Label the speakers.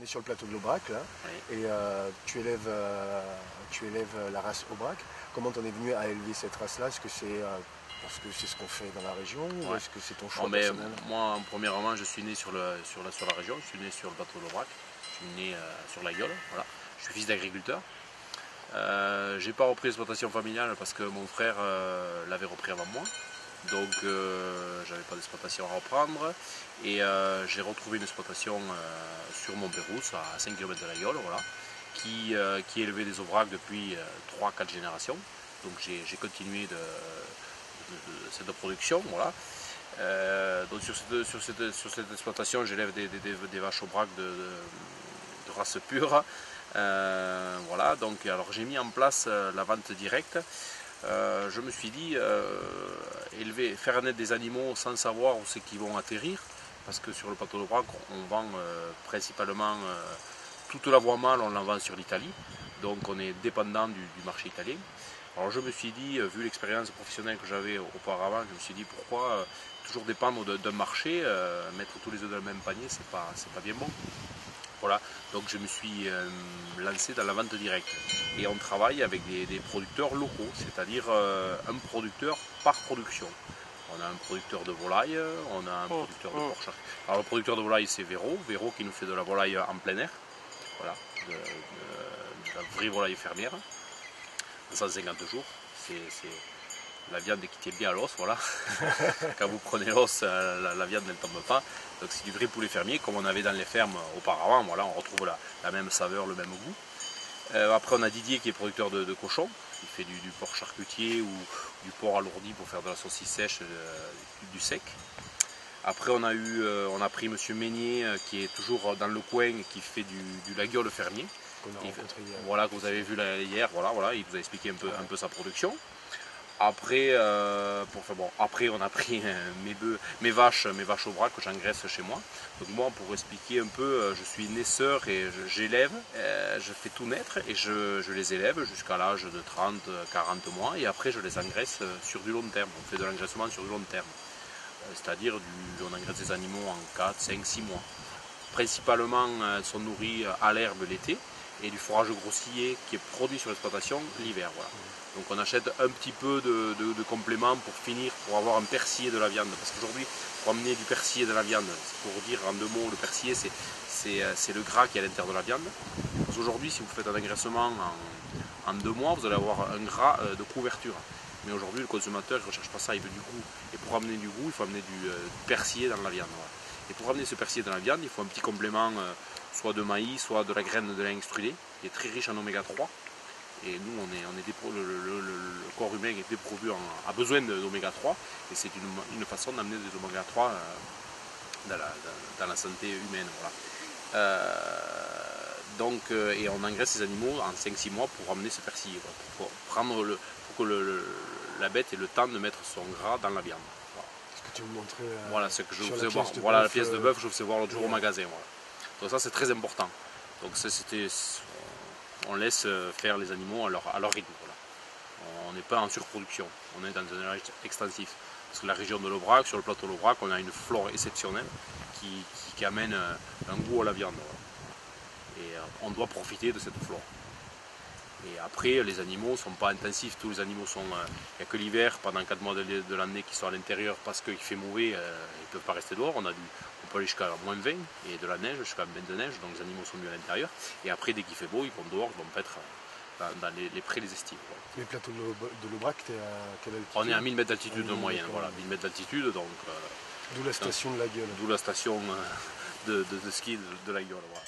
Speaker 1: On est sur le plateau de l'Aubrac là,
Speaker 2: Oui.
Speaker 1: et tu élèves la race Aubrac. Comment t'en es venu à élever cette race-là? Est-ce que c'est parce que c'est ce qu'on fait dans la région ou
Speaker 2: Ouais.
Speaker 1: est-ce que c'est ton choix
Speaker 2: Non, mais
Speaker 1: personnel?
Speaker 2: moi, premièrement, je suis né sur la région, je suis né sur le plateau de l'Aubrac, je suis né sur la Gueule, voilà. Je suis fils d'agriculteur. J'ai pas repris l'exploitation familiale parce que mon frère l'avait repris avant moi. Donc j'avais pas d'exploitation à reprendre et j'ai retrouvé une exploitation sur Montpérouse à 5 km de la Gueule, voilà, qui élevait des aubracs depuis 3-4 générations. Donc j'ai continué de cette production, voilà. Donc sur cette exploitation, j'élève des vaches aubrac de race pure. Voilà, donc alors j'ai mis en place la vente directe. Je me suis dit, faire naître des animaux sans savoir où c'est qu'ils vont atterrir, parce que sur le plateau d'Aubrac, on vend principalement toute la voie mâle, on la vend sur l'Italie, donc on est dépendant du marché italien. Alors je me suis dit, vu l'expérience professionnelle que j'avais auparavant, je me suis dit pourquoi toujours dépendre d'un marché, mettre tous les œufs dans le même panier, c'est pas bien bon. Voilà, donc je me suis lancé dans la vente directe et on travaille avec des producteurs locaux, c'est-à-dire un producteur par production. On a un producteur de volaille, on a un producteur de porc charcuterie. Alors le producteur de volaille c'est Véro qui nous fait de la volaille en plein air, voilà, de la vraie volaille fermière, 150 jours, c'est la viande qui tient bien à l'os, voilà. Quand vous prenez l'os, la viande ne tombe pas. Donc c'est du vrai poulet fermier, comme on avait dans les fermes auparavant. Voilà, on retrouve la même saveur, le même goût. Après, on a Didier qui est producteur de cochons. Il fait du porc charcutier ou du porc alourdi pour faire de la saucisse sèche, du sec. Après, on a pris Monsieur Meignier qui est toujours dans le coin, qui fait du la gueule fermier.
Speaker 1: Qu'on a rencontré hier.
Speaker 2: Voilà, que vous avez vu hier. Voilà, il vous a expliqué un peu sa production. Après, après on a pris mes vaches Aubrac que j'engraisse chez moi. Donc moi, pour expliquer un peu, je suis naisseur et j'élève, je fais tout naître et je les élève jusqu'à l'âge de 30-40 mois et après je les engraisse sur du long terme. On fait de l'engraissement sur du long terme. C'est-à-dire on engraisse des animaux en 4, 5, 6 mois. Principalement, elles sont nourries à l'herbe l'été et du fourrage grossier qui est produit sur l'exploitation l'hiver. Voilà. Donc on achète un petit peu de compléments pour finir, pour avoir un persillé de la viande. Parce qu'aujourd'hui, pour amener du persillé de la viande, c'est pour dire en deux mots, le persillé c'est le gras qui est à l'intérieur de la viande. Parce qu'aujourd'hui, si vous faites un engraissement en 2 mois, vous allez avoir un gras de couverture. Mais aujourd'hui, le consommateur ne recherche pas ça, il veut du goût. Et pour amener du goût, il faut amener du persillé dans la viande. Voilà. Et pour amener ce persillé dans la viande, il faut un petit complément, soit de maïs, soit de la graine de lin extrudé, qui est très riche en oméga 3. Et nous, le corps humain est dépourvu, a besoin d'oméga 3, et c'est une façon d'amener des oméga 3 dans la santé humaine. Voilà. Et on engraisse ces animaux en 5-6 mois pour amener ce persillé, pour que la bête ait le temps de mettre son gras dans la viande. Voilà.
Speaker 1: Ce que tu me montrais
Speaker 2: voilà ce que je
Speaker 1: sur
Speaker 2: vous
Speaker 1: la
Speaker 2: faisais voir.
Speaker 1: pièce de
Speaker 2: Voilà
Speaker 1: bœuf,
Speaker 2: la pièce de bœuf que je vous faisais voir l'autre jour au magasin. Voilà. Donc ça c'est très important. Donc on laisse faire les animaux à leur rythme. Voilà. On n'est pas en surproduction, on est dans un élevage extensif. Parce que la région de l'Aubrac, sur le plateau de l'Aubrac, on a une flore exceptionnelle qui amène un goût à la viande. Voilà. Et on doit profiter de cette flore. Et après, les animaux ne sont pas intensifs, tous les animaux sont... Il n'y a que l'hiver, pendant 4 mois de l'année, qui sont à l'intérieur parce qu'il fait mauvais, ils ne peuvent pas rester dehors. On peut aller jusqu'à moins 20 et de la neige, jusqu'à 20 de neige, donc les animaux sont mieux à l'intérieur. Et après, dès qu'il fait beau, ils vont dehors, ils vont paître dans les prés, les estives. Voilà.
Speaker 1: Les plateaux de l'Aubrac, tu es à quelle altitude?
Speaker 2: On est à 1000 mètres d'altitude de moyenne, voilà, 1000 mètres d'altitude, donc...
Speaker 1: D'où la station de la Gueule.
Speaker 2: D'où la station de ski de la Gueule, voilà.